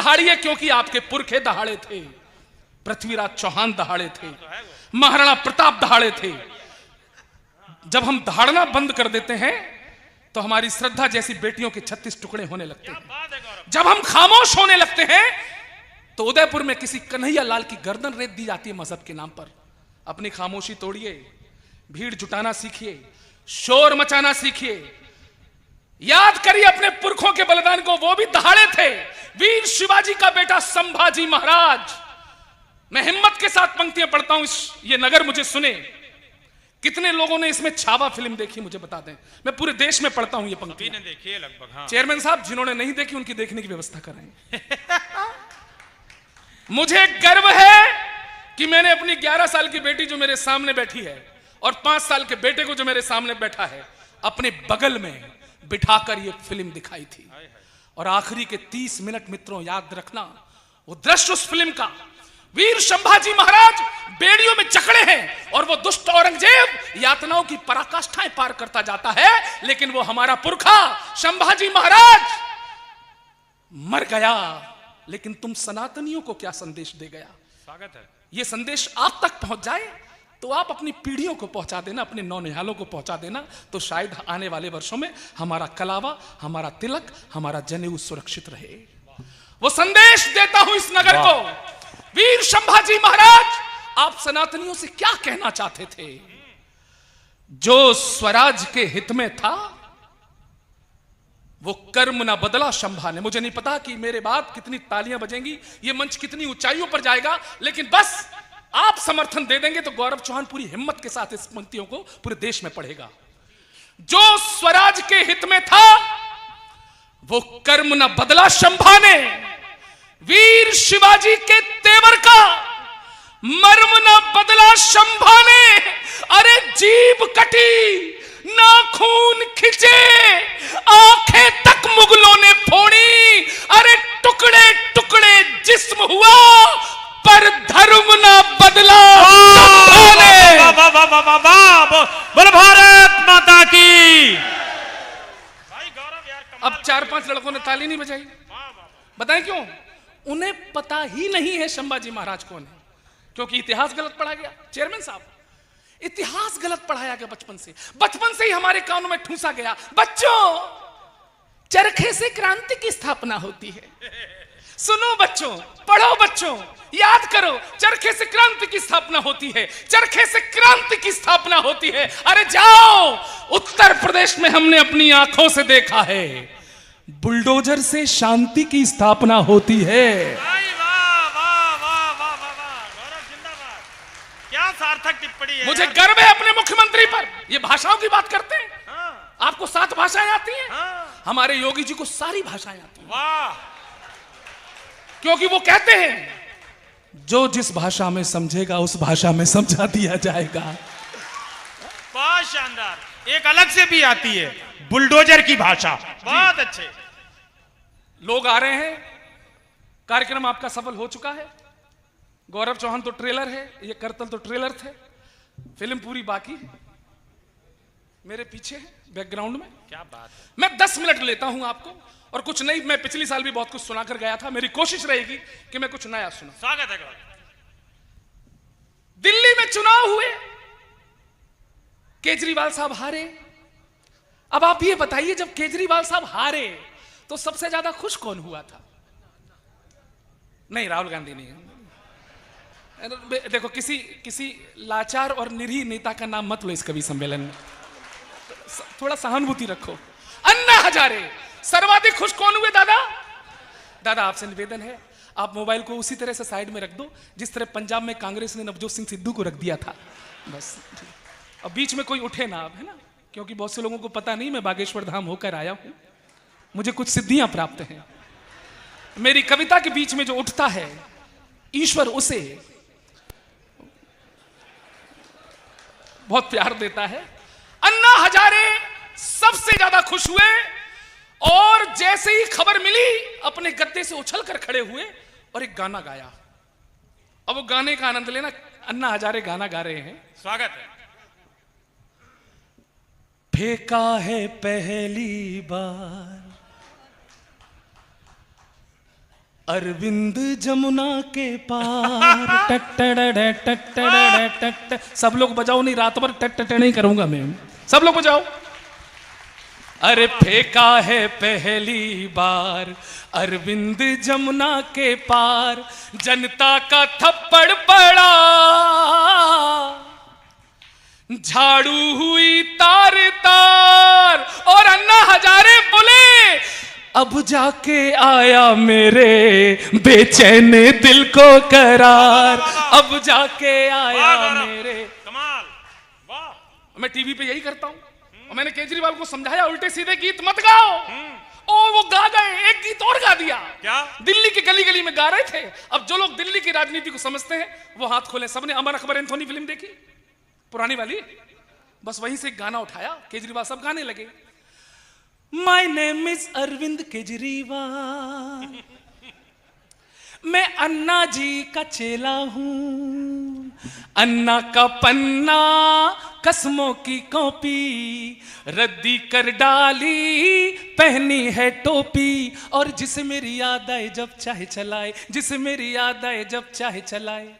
दहाड़िए क्योंकि आपके पुरखे दहाड़े थे। पृथ्वीराज चौहान दहाड़े थे, महाराणा प्रताप दहाड़े थे। जब हम दहाड़ना बंद कर देते हैं तो हमारी श्रद्धा जैसी बेटियों के 36 टुकड़े होने लगते हैं। जब हम खामोश होने लगते हैं तो उदयपुर में किसी कन्हैया लाल की गर्दन रेत दी जाती है मजहब के नाम पर। अपनी खामोशी तोड़िए, भीड़ जुटाना सीखिए, शोर मचाना सीखिए, याद करिए अपने पुरखों के बलिदान को। वो भी दहाड़े थे। वीर शिवाजी का बेटा संभाजी महाराज। मैं हिम्मत के साथ पंक्तियां पढ़ता हूं, ये नगर मुझे सुने। कितने लोगों ने इसमें छावा फिल्म देखी मुझे बता दें। मैं पूरे देश में पढ़ता हूं ये पंक्ति। ने देखी है लगभग। हाँ। चेयरमैन साहब, जिन्होंने नहीं देखी उनकी देखने की व्यवस्था कराएं। मुझे गर्व है कि मैंने अपनी 11 साल की बेटी जो मेरे सामने बैठी है और 5 साल के बेटे को जो मेरे सामने बैठा है अपने बगल में बिठाकर ये फिल्म दिखाई थी। और आखिरी के 30 मिनट मित्रों याद रखना, वो दृश्य उस फिल्म का, वीर संभाजी महाराज बेड़ियों में जकड़े हैं और वो दुष्ट औरंगजेब यातनाओं की पराकाष्ठाएं पार करता जाता है, लेकिन वो हमारा पुरखा संभाजी महाराज मर गया। लेकिन तुम सनातनियों को क्या संदेश दे गया? स्वागत है। ये संदेश आप तक पहुंच जाए तो आप अपनी पीढ़ियों को पहुंचा देना, अपने नौनिहालों को पहुंचा देना, तो शायद आने वाले वर्षों में हमारा कलावा, हमारा तिलक, हमारा जनेऊ सुरक्षित रहे। वो संदेश देता हूं इस नगर को। वीर संभाजी महाराज, आप सनातनियों से क्या कहना चाहते थे? जो स्वराज के हित में था वो कर्म ना बदला शंभा ने। मुझे नहीं पता कि मेरे बाद कितनी तालियां बजेंगी, ये मंच कितनी ऊंचाइयों पर जाएगा, लेकिन बस आप समर्थन दे देंगे तो गौरव चौहान पूरी हिम्मत के साथ इस पंक्तियों को पूरे देश में पढ़ेगा। जो स्वराज के हित में था वो कर्म न बदला शंभा ने। वीर शिवाजी के तेवर का मर्म न बदला शंभा ने। अरे जीभ कटी, नाखून खिंचे, आंखें तक मुगलों ने फोड़ी। अरे टुकड़े टुकड़े जिस्म हुआ पर धर्म न बदला। बोल भारत माता की। अब 4-5 लड़कों ने ताली नहीं बजाई। बताएं क्यों? उन्हें पता ही नहीं है संभाजी महाराज कौन है, क्योंकि इतिहास गलत पढ़ा गया। चेयरमैन साहब, इतिहास गलत पढ़ाया गया बचपन से ही हमारे कानों में ठूंसा गया। बच्चों, चरखे से क्रांति की स्थापना होती है। सुनो बच्चों, पढ़ो बच्चों, याद करो, चरखे से क्रांति की स्थापना होती है, चरखे से क्रांति की स्थापना होती है। अरे जाओ, उत्तर प्रदेश में हमने अपनी आंखों से देखा है, बुलडोजर से शांति की स्थापना होती है। क्या सार्थक टिप्पणी है। मुझे गर्व है अपने मुख्यमंत्री पर। ये भाषाओं की बात करते हैं। हाँ। आपको 7 भाषाएं आती हैं। हाँ। हमारे योगी जी को सारी भाषाएं आती हैं। वाह। क्योंकि वो कहते हैं जो जिस भाषा में समझेगा उस भाषा में समझा दिया जाएगा। बहुत शानदार। एक अलग से भी आती है, बुलडोजर की भाषा। बहुत अच्छे लोग आ रहे हैं। कार्यक्रम आपका सफल हो चुका है। गौरव चौहान तो ट्रेलर है, ये करतल तो ट्रेलर थे, फिल्म पूरी बाकी है। मेरे पीछे है बैकग्राउंड में। क्या बात है। मैं 10 मिनट लेता हूं आपको, और कुछ नहीं, मैं पिछली साल भी बहुत कुछ सुनाकर गया था। मेरी कोशिश रहेगी कि मैं कुछ नया सुना। स्वागत है। दिल्ली में चुनाव हुए, केजरीवाल साहब हारे। अब आप ये बताइए, जब केजरीवाल साहब हारे तो सबसे ज्यादा खुश कौन हुआ था? नहीं, राहुल गांधी नहीं। देखो, किसी लाचार और निरीह नेता का नाम मत लो इस कवि सम्मेलन में। थोड़ा सहानुभूति रखो। अन्ना हजारे सर्वाधिक खुश कौन हुए? दादा आपसे निवेदन है, आप मोबाइल को उसी तरह से साइड में रख दो जिस तरह पंजाब में कांग्रेस ने नवजोत सिंह सिद्धू को रख दिया था, बस। अब बीच में कोई उठे ना, अब है ना, क्योंकि बहुत से लोगों को पता नहीं मैं बागेश्वर धाम होकर आया हूं, मुझे कुछ सिद्धियां प्राप्त हैं। मेरी कविता के बीच में जो उठता है, ईश्वर उसे बहुत प्यार देता है। अन्ना हजारे सबसे ज्यादा खुश हुए, और जैसे ही खबर मिली अपने गद्दे से उछलकर खड़े हुए और एक गाना गाया। अब वो गाने का आनंद लेना। अन्ना हजारे गाना गा रहे हैं। स्वागत है। फेंका है पहली बार अरविंद जमुना के पार टट सब लोग बजाओ, नहीं रात भर टट नहीं करूंगा मैं, सब लोग बजाओ। अरे फेंका है पहली बार अरविंद जमुना के पार, जनता का थप्पड़ पड़ा, झाड़ू हुई तार तार, और अन्ना हजारे बोले अब जाके आया मेरे बेचैन दिल को करार, अब जाके आया मेरे। कमाल, वाह। मैं टीवी पे यही करता हूं, और मैंने केजरीवाल को समझाया उल्टे सीधे गीत मत गाओ। और वो गा गए, एक गीत और गा दिया। क्या? दिल्ली की गली गली में गा रहे थे। अब जो लोग दिल्ली की राजनीति को समझते हैं वो हाथ खोले। सबने अमर अकबर एंथोनी फिल्म देखी, पुरानी वाली, बस वहीं से गाना उठाया, केजरीवाल सब गाने लगे। My name is Arvind Kejriwal, मैं अन्ना जी का चेला हूं, अन्ना का पन्ना कसमों की कॉपी, रद्दी कर डाली पहनी है टोपी, और जिसे मेरी याद आए जब चाहे चलाए, जिसे मेरी याद आए जब चाहे चलाए।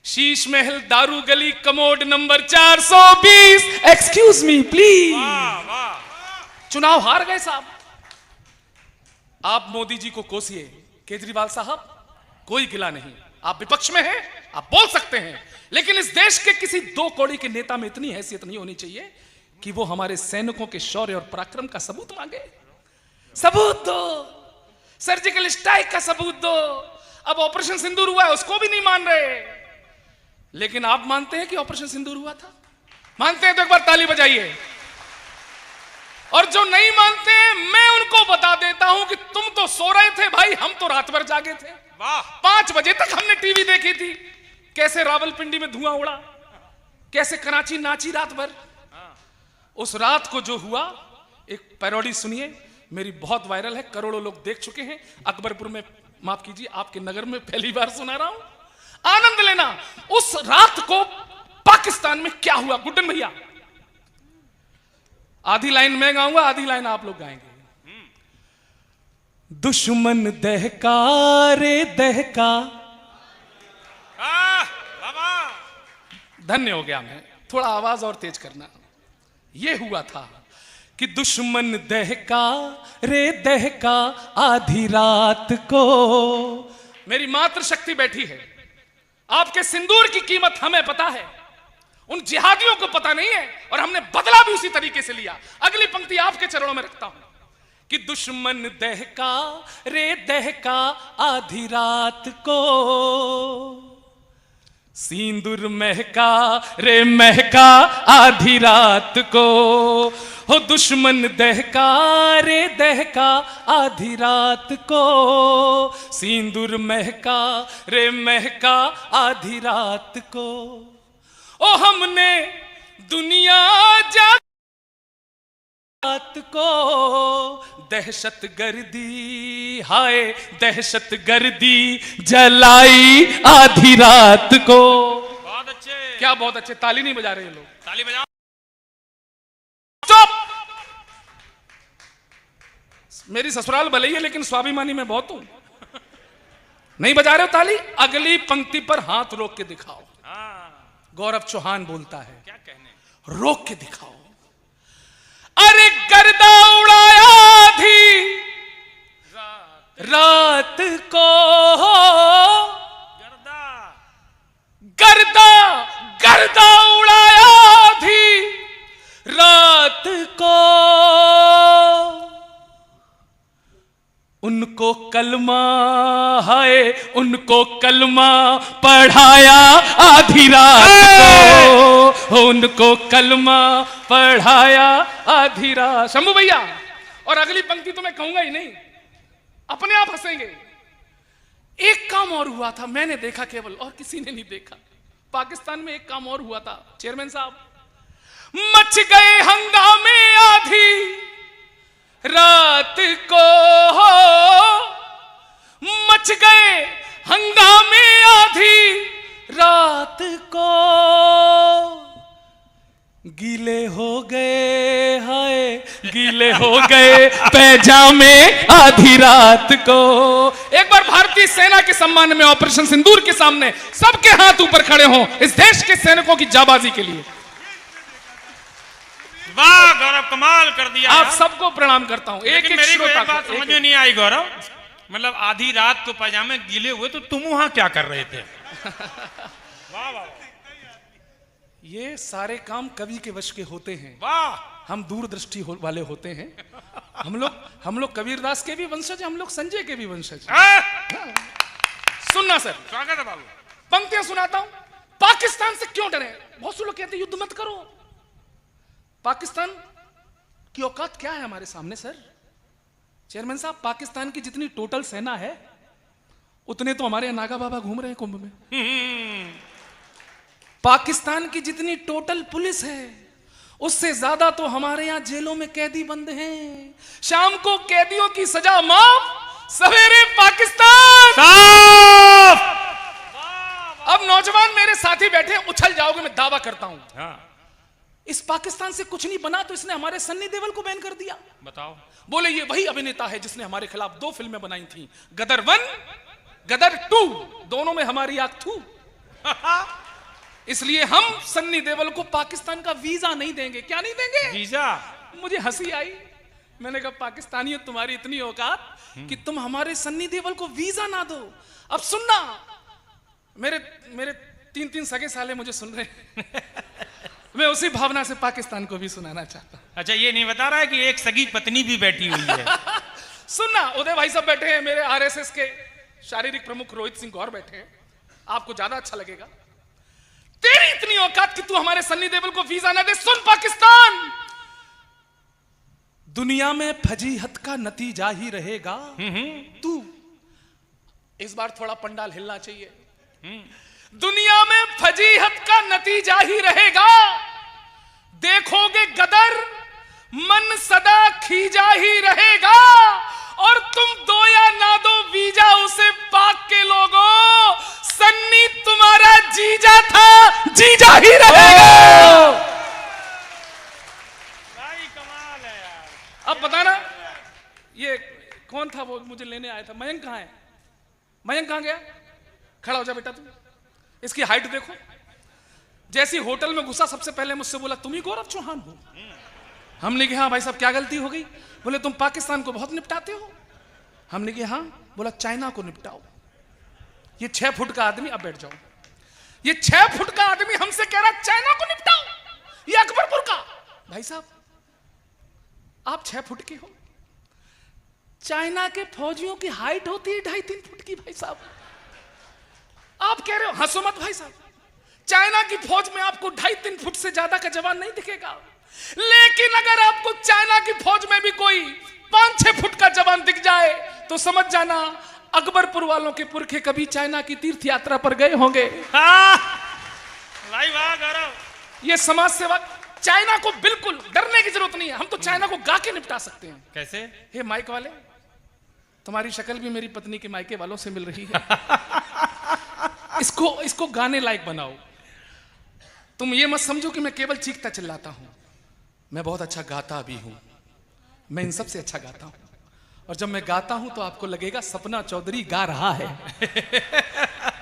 शीश महल दारू गली commode number 420, excuse me please. वाह वाह। चुनाव हार गए साहब। आप मोदी जी को कोसिए, केजरीवाल साहब कोई गिला नहीं, आप विपक्ष में हैं, आप बोल सकते हैं, लेकिन इस देश के किसी 2 कौड़ी के नेता में इतनी हैसियत नहीं होनी चाहिए कि वो हमारे सैनिकों के शौर्य और पराक्रम का सबूत मांगे। सबूत दो, सर्जिकल स्ट्राइक का सबूत दो। अब ऑपरेशन सिंदूर हुआ है, उसको भी नहीं मान रहे, लेकिन आप मानते हैं कि ऑपरेशन सिंदूर हुआ था? मानते हैं तो एक बार ताली बजाइए। और जो नहीं मानते हैं, मैं उनको बता देता हूं कि तुम तो सो रहे थे भाई, हम तो रात भर जागे थे। वाह। 5 बजे तक हमने टीवी देखी थी, कैसे रावलपिंडी में धुआं उड़ा, कैसे कराची नाची रात भर। उस रात को जो हुआ, एक पैरोडी सुनिए, मेरी बहुत वायरल है, करोड़ों लोग देख चुके हैं। अकबरपुर में, माफ कीजिए, आपके नगर में पहली बार सुना रहा हूं, आनंद लेना। उस रात को पाकिस्तान में क्या हुआ, गुड्डन भैया, आधी लाइन मैं गाऊंगा, आधी लाइन आप लोग गाएंगे। दुश्मन दहका रे दहका, धन्य हो गया मैं, थोड़ा आवाज और तेज करना। यह हुआ था कि दुश्मन दहका रे दहका आधी रात को। मेरी मातृशक्ति बैठी है, आपके सिंदूर की कीमत हमें पता है, उन जिहादियों को पता नहीं है, और हमने बदला भी उसी तरीके से लिया। अगली पंक्ति आपके चरणों में रखता हूं कि दुश्मन दहका रे दहका आधी रात को, सिंदूर महका रे महका आधी रात को, हो दुश्मन दहका रे दहका आधी रात को, सिंदूर महका रे महका आधी रात को। ओ हमने दुनिया जात को दहशत गर्दी, हाय दहशत गर्दी जलाई आधी रात को। बहुत अच्छे, क्या बहुत अच्छे, ताली नहीं बजा रहे हैं लोग, ताली बजाओ। चुप। मेरी ससुराल भले ही है, लेकिन स्वाभिमानी मैं बहुत हूं। नहीं बजा रहे हो ताली, अगली पंक्ति पर हाथ रोक के दिखाओ। गौरव चौहान बोलता है, क्या कहने, रोक के दिखाओ। अरे गर्दा उड़ाया थी रात को, गर्दा गर्दा गर्दा उड़ाया थी रात को, उनको कलमा है, उनको कलमा पढ़ाया आधी रात को, उनको कलमा पढ़ाया आधी रात। शंभू भैया, और अगली पंक्ति तो मैं कहूंगा ही नहीं, अपने आप हंसेंगे। एक काम और हुआ था, मैंने देखा केवल, और किसी ने नहीं देखा। पाकिस्तान में एक काम और हुआ था चेयरमैन साहब, मच गए हंगामे आधी रात को, मच गए हंगामे आधी रात को, गीले हो गए हाय गीले हो गए पैजामे आधी रात को। एक बार भारतीय सेना के सम्मान में ऑपरेशन सिंदूर के सामने सबके हाथ ऊपर खड़े हों इस देश के सैनिकों की जाबाजी के लिए। वाह गौरव, कमाल कर दिया। आप सबको प्रणाम करता हूं। एक मेरी को एक बात समझ में नहीं आई गौरव, मतलब आधी रात को पैजामे गीले हुए तो तुम वहां क्या कर रहे थे? वाह वाह, ये सारे काम कवि के वश के होते हैं। वाह, हम दूरदृष्टि वाले होते हैं। हम लोग कबीरदास के भी वंशज, हम लोग संजय के भी वंशज। सुनना सर, स्वागत है बाबू। पंक्तियां सुनाता हूं। पाकिस्तान से क्यों डरे? बहुत से लोग कहते हैं युद्ध मत करो। पाकिस्तान की औकात क्या है हमारे सामने सर? चेयरमैन साहब, पाकिस्तान की जितनी टोटल सेना है उतने तो हमारे नागा बाबा घूम रहे हैं कुंभ में। पाकिस्तान की जितनी टोटल पुलिस है उससे ज्यादा तो हमारे यहां जेलों में कैदी बंद हैं। शाम को कैदियों की सजा माफ, सवेरे पाकिस्तान साफ। अब नौजवान मेरे साथी बैठे, उछल जाओगे मैं दावा करता हूं। हाँ, इस पाकिस्तान से कुछ नहीं बना तो इसने हमारे सन्नी देओल को बैन कर दिया। बताओ। बोले ये वही अभिनेता है जिसने हमारे खिलाफ 2 फिल्में बनाई थी, गदर 1, गदर 2, दोनों में हमारी आंख थू। इसलिए हम सन्नी देओल को पाकिस्तान का वीजा नहीं देंगे। क्या नहीं देंगे? वीजा। मुझे हंसी आई। मैंने कहा पाकिस्तानियों, तुम्हारी इतनी औकात कि तुम हमारे सन्नी देओल को वीजा ना दो। अब सुनना, मेरे 3 सगे साले मुझे सुन रहे हैं। मैं उसी भावना से पाकिस्तान को भी सुनाना चाहता हूं। अच्छा, ये नहीं बता रहा है कि एक सगी पत्नी भी बैठी हुई है। सुनना, उदय भाई सब बैठे हैं, मेरे आरएसएस के शारीरिक प्रमुख रोहित सिंह गौर बैठे हैं, आपको ज्यादा अच्छा लगेगा। तेरी इतनी औकात कि तू हमारे सन्नी देओल को वीजा ना दे। सुन पाकिस्तान, दुनिया में फजीहत का नतीजा ही रहेगा। तू इस बार थोड़ा पंडाल हिलना चाहिए। दुनिया में फजीहत का नतीजा ही रहेगा। देखोगे गदर, मन सदा खींचा ही रहेगा। और तुम दो या ना दो वीजा उसे पाक के लोगों, सन्नी तुम्हारा जीजा था, जीजा ही रहेगा। भाई कमाल है यार। अब बताना, ये कौन था वो मुझे लेने आया था? मयंक कहाँ है? मयंक कहाँ गया? खड़ा हो जा बेटा तू। इसकी हाइट देखो। जैसी होटल में घुसा सबसे पहले मुझसे बोला तुम ही गौरव चौहान हो। हमने कहा हाँ भाई साहब क्या गलती हो गई? बोले तुम पाकिस्तान को बहुत निपटाते हो। हमने कहा हाँ। बोला चाइना को निपटाओ। ये 6 फुट का आदमी, अब बैठ जाओ, ये 6 फुट का आदमी हमसे कह रहा चाइना को निपटाओ। ये अकबरपुर का भाई साहब, आप 6 फुट के हो। चाइना के फौजियों की हाइट होती है 2.5-3 फुट की भाई साहब। आप कह रहे हो, हंसो मत भाई साहब, चाइना की फौज में आपको 2.5-3 फुट से ज्यादा का जवान नहीं दिखेगा। लेकिन अगर आपको चाइना की फौज में भी कोई 5-6 फुट का जवान दिख जाए तो समझ जाना अकबरपुर वालों के पुरखे कभी चाइना की तीर्थ यात्रा पर गए होंगे। भाई वाह गौरव। ये समाज सेवा, चाइना को बिल्कुल डरने की जरूरत नहीं है। हम तो चाइना को गा के निपटा सकते हैं। कैसे? हे माइक वाले, तुम्हारी शक्ल भी मेरी पत्नी के मायके वालों से मिल रही है। इसको गाने लायक बनाओ। तुम ये मत समझो कि मैं केवल चीखता चिल्लाता हूं, मैं बहुत अच्छा गाता भी हूं। मैं इन सबसे अच्छा गाता हूं, और जब मैं गाता हूं तो आपको लगेगा सपना चौधरी गा रहा है।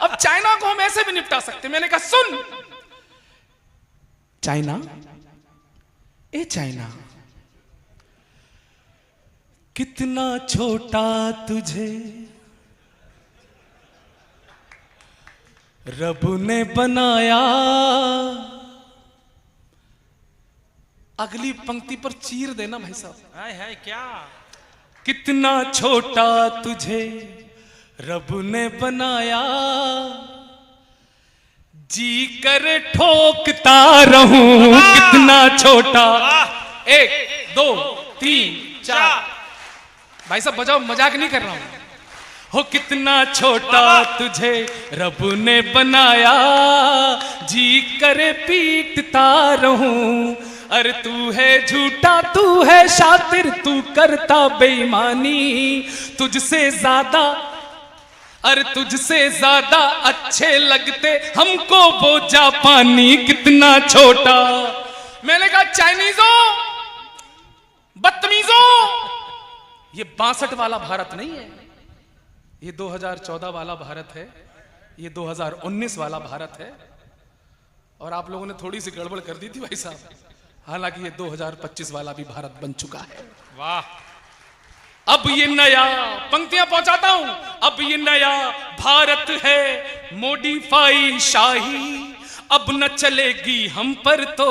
अब चाइना को हम ऐसे भी निपटा सकते। मैंने कहा सुन चाइना, ए चाइना, कितना छोटा तुझे रब ने बनाया। अगली पंक्ति पर चीर देना भाई साहब। हाय हाय क्या? कितना छोटा तुझे रब ने बनाया, जी कर ठोकता रहूं। कितना छोटा, 1 2 3 4। भाई साहब बजाओ, मजाक नहीं कर रहा हूं। हो कितना छोटा तुझे रब ने बनाया, जी करे पीटता रहूं। अरे तू है झूठा, तू है शातिर, तू करता बेईमानी। तुझसे ज्यादा, अरे तुझसे ज्यादा अच्छे लगते हमको वो जापानी। कितना छोटा। मैंने कहा चाइनीजों, बदतमीजों, ये 62 वाला भारत नहीं है, ये 2014 वाला भारत है, ये 2019 वाला भारत है। और आप लोगों ने थोड़ी सी गड़बड़ कर दी थी भाई साहब, हालांकि ये 2025 वाला भी भारत बन चुका है। वाह, अब ये नया, पंक्तियां पहुंचाता हूं, अब ये नया भारत है मॉडिफाई शाही, अब न चलेगी हम पर तो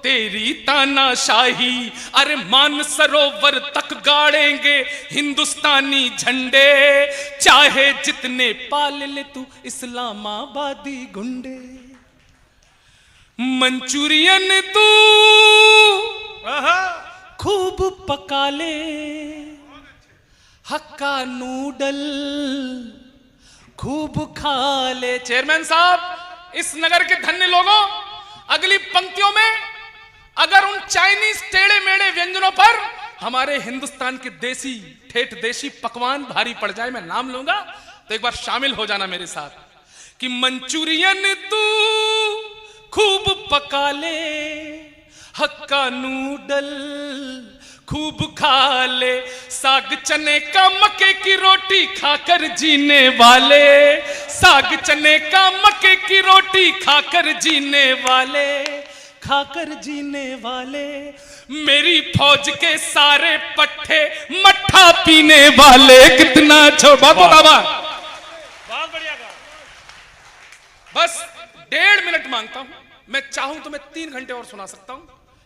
तेरी तानाशाही। अरे मान सरोवर तक गाड़ेंगे हिंदुस्तानी झंडे, चाहे जितने पाल ले तू इस्लामाबादी गुंडे। मंचूरियन तू खूब पका ले, हक्का नूडल खूब खा ले। चेयरमैन साहब, इस नगर के धन्य लोगों, अगली पंक्तियों में अगर उन चाइनीज टेढ़े मेढ़े व्यंजनों पर हमारे हिंदुस्तान के देसी ठेठ देसी पकवान भारी पड़ जाए, मैं नाम लूंगा, तो एक बार शामिल हो जाना मेरे साथ कि मंचूरियन तू खूब पका ले, हक्का नूडल खूब खा ले, साग चने का मक्के की रोटी खाकर जीने वाले, साग चने का मक्के की रोटी खाकर जीने वाले, खाकर जीने वाले, मेरी फौज के सारे पट्टे मट्ठा पीने वाले। कितना बहुत बढ़िया। बस 1.5 मिनट मांगता हूं, मैं चाहूं तो मैं 3 घंटे और सुना सकता हूं,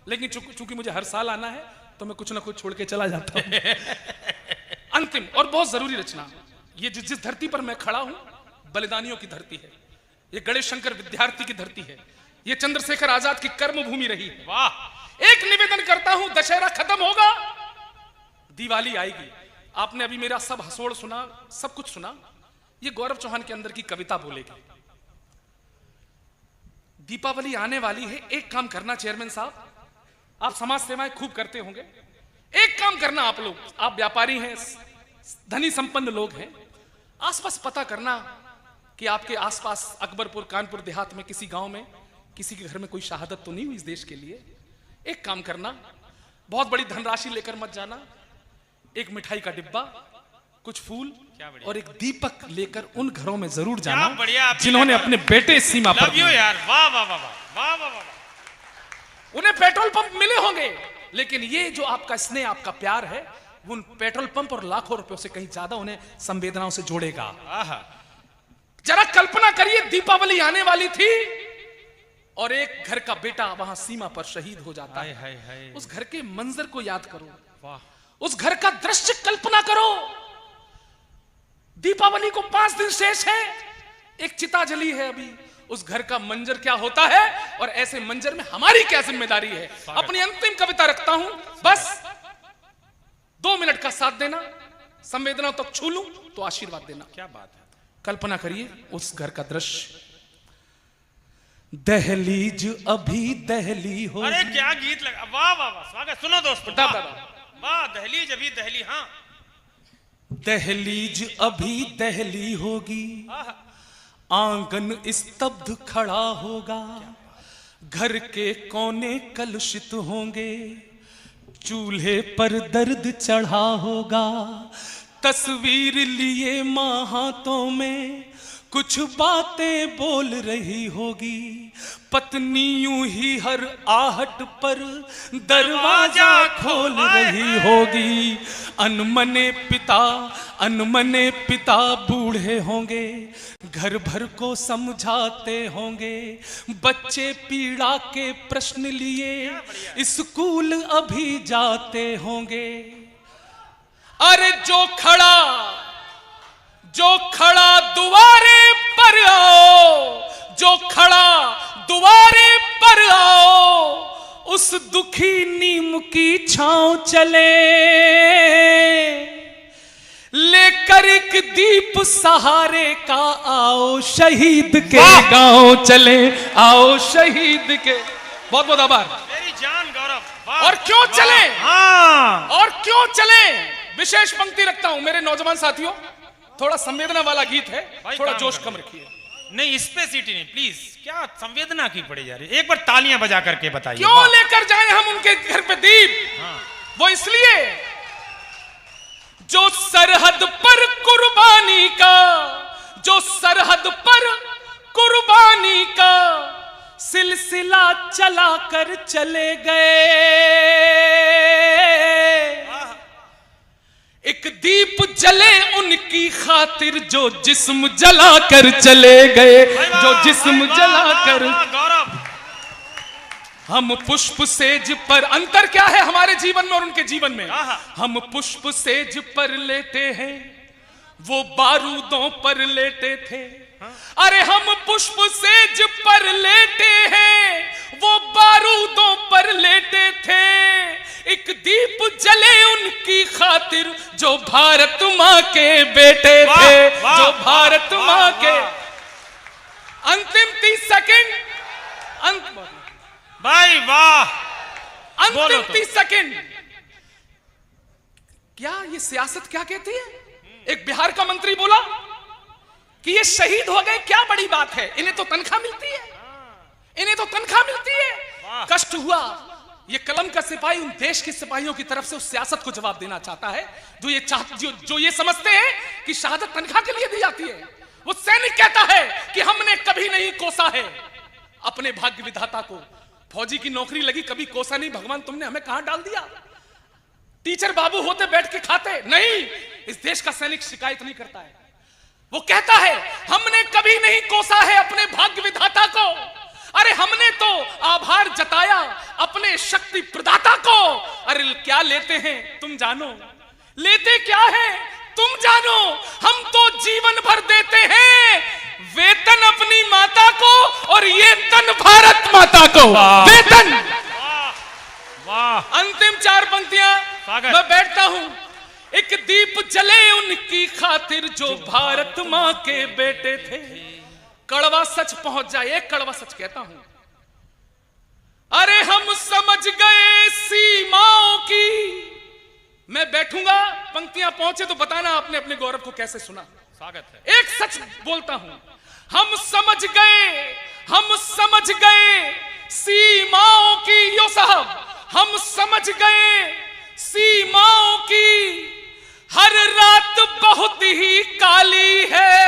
लेकिन चूंकि मुझे हर साल आना है तो मैं कुछ ना कुछ छोड़ के चला जाता हूं। अंतिम और बहुत जरूरी रचना, ये जिस धरती पर मैं खड़ा हूं बलिदानियों की धरती है, ये गणेश शंकर विद्यार्थी की धरती है, ये चंद्रशेखर आजाद की कर्म भूमि रही है। वाह। एक निवेदन करता हूं, दशहरा खत्म होगा, दिवाली आएगी। आपने अभी मेरा सब हसोड़ सुना, सब कुछ सुना, ये गौरव चौहान के अंदर की कविता बोलेगी। दीपावली आने वाली है, एक काम करना चेयरमैन साहब, आप समाज सेवाएं खूब करते होंगे, एक काम करना आप लोग, आप व्यापारी हैं, धनी संपन्न लोग हैं, आसपास पता करना कि आपके आसपास अकबरपुर कानपुर देहात में किसी गांव में किसी के घर में कोई शहादत तो नहीं हुई इस देश के लिए। एक काम करना, बहुत बड़ी धनराशि लेकर मत जाना, एक मिठाई का डिब्बा, कुछ फूल और एक दीपक लेकर उन घरों में जरूर जाना जिन्होंने अपने बेटे सीमा पर यार। वाह वाह वाह वाह वाह वाह। उन्हें पेट्रोल पंप मिले होंगे, लेकिन ये जो आपका स्नेह, आपका प्यार है, वो उन पेट्रोल पंप और लाखों रुपयों से कहीं ज्यादा उन्हें संवेदनाओं से जोड़ेगा। जरा कल्पना करिए, दीपावली आने वाली थी और एक घर का बेटा वहां सीमा पर शहीद हो जाता है। उस घर के मंजर को याद करो, उस घर का दृश्य कल्पना करो। दीपावली को 5 दिन शेष है, एक चिता जली है अभी, उस घर का मंजर क्या होता है और ऐसे मंजर में हमारी क्या जिम्मेदारी है। अपनी अंतिम कविता रखता हूं, बस 2 मिनट का साथ देना, संवेदना तक छू लूं तो आशीर्वाद देना। क्या बात है। कल्पना करिए उस घर का दृश्य। दहलीज अभी दहली हो। अरे क्या गीत लगा, वाह वाह वाह, स्वागत। सुनो दोस्तों, वाह, दहलीज अभी दहली, हाँ। दहलीज अभी दहली होगी, आंगन स्तब्ध खड़ा होगा, घर के कोने कलुषित होंगे, चूल्हे पर दर्द चढ़ा होगा, तस्वीर लिए मां हाथों में कुछ बातें बोल रही होगी, पत्नी यूं ही हर आहट पर दरवाजा खोल रही होगी, अनमने पिता बूढ़े होंगे, घर भर को समझाते होंगे, बच्चे पीड़ा के प्रश्न लिए स्कूल अभी जाते होंगे। अरे जो खड़ा दुआरे पर आओ, जो खड़ा दुआरे पर आओ, उस दुखी नीम की छांव चले, लेकर एक दीप सहारे का आओ, शहीद के गांव चले, आओ शहीद के। बहुत बहुत आभार। मेरी जान गौरव। और क्यों चले, हाँ, और क्यों चले, विशेष पंक्ति रखता हूं मेरे नौजवान साथियों, थोड़ा संवेदना वाला गीत है, थोड़ा जोश कम रखिए। नहीं, इस पे सीटी नहीं प्लीज, क्या संवेदना की पड़ी जा रही है। एक बार तालियां बजा करके बताइए। क्यों लेकर जाएं हम उनके घर पे दीप, वो इसलिए जो सरहद पर कुर्बानी का, जो सरहद पर कुर्बानी का सिलसिला चला कर चले गए। एक दीप जले उनकी खातिर जो जिस्म जला कर चले गए, जो जिस्म जला कर। हम पुष्प सेज पर, अंतर क्या है हमारे जीवन में और उनके जीवन में? हम पुष्प सेज पर लेटे हैं, वो बारूदों पर लेटे थे। अरे हम पुष्प सेज पर लेटे हैं, वो बारूदों पर लेटे थे। एक दीप जले उनकी खातिर जो भारत माँ के बेटे थे, जो भारत माँ के। अंतिम 30 सेकंड, भाई वाह, अंतिम 30 सेकंड। क्या ये सियासत क्या कहती है? एक बिहार का मंत्री बोला कि ये शहीद हो गए, क्या बड़ी बात है, इन्हें तो तनख्वाह मिलती है, इन्हें तो तनख्वाह मिलती है। कष्ट हुआ। ये कलम का सिपाही उन देश के सिपाहियों की तरफ से उस सियासत को जवाब देना चाहता है जो ये समझते हैं कि शहादत तनख्वाह के लिए दी जाती है। वो सैनिक कहता है कि हमने कभी नहीं कोसा है अपने भाग्य विधाता को। फौजी की नौकरी लगी, कभी कोसा नहीं, भगवान तुमने हमें कहां डाल दिया। टीचर बाबू होते बैठ के खाते नहीं, इस देश का सैनिक शिकायत नहीं करता है। वो कहता है हमने कभी नहीं कोसा है अपने भाग्य विधाता को। अरे हमने तो आभार जताया अपने शक्ति प्रदाता को। अरे क्या लेते हैं तुम जानो, लेते क्या है तुम जानो। हम तो जीवन भर देते हैं वेतन अपनी माता को, और ये तन भारत माता को वेतन। वाह। अंतिम 4 पंक्तियां मैं बैठता हूं। एक दीप जले उनकी खातिर जो भारत मां के बेटे थे। कड़वा सच पहुंच जाए, एक कड़वा सच कहता हूं। अरे हम समझ गए सीमाओं की। मैं बैठूंगा, पंक्तियां पहुंचे तो बताना आपने अपने गौरव को कैसे सुना। स्वागत है। एक सच बोलता हूं, हम समझ गए, हम समझ गए सीमाओं की। यो साहब, हम समझ गए सीमाओं की। हर रात बहुत ही काली है,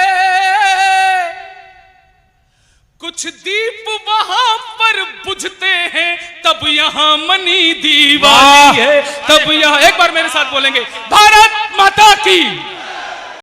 कुछ दीप वहां पर बुझते हैं, तब यहां मनी दीवानी है। तब यहां, एक बार मेरे साथ बोलेंगे, भारत माता की।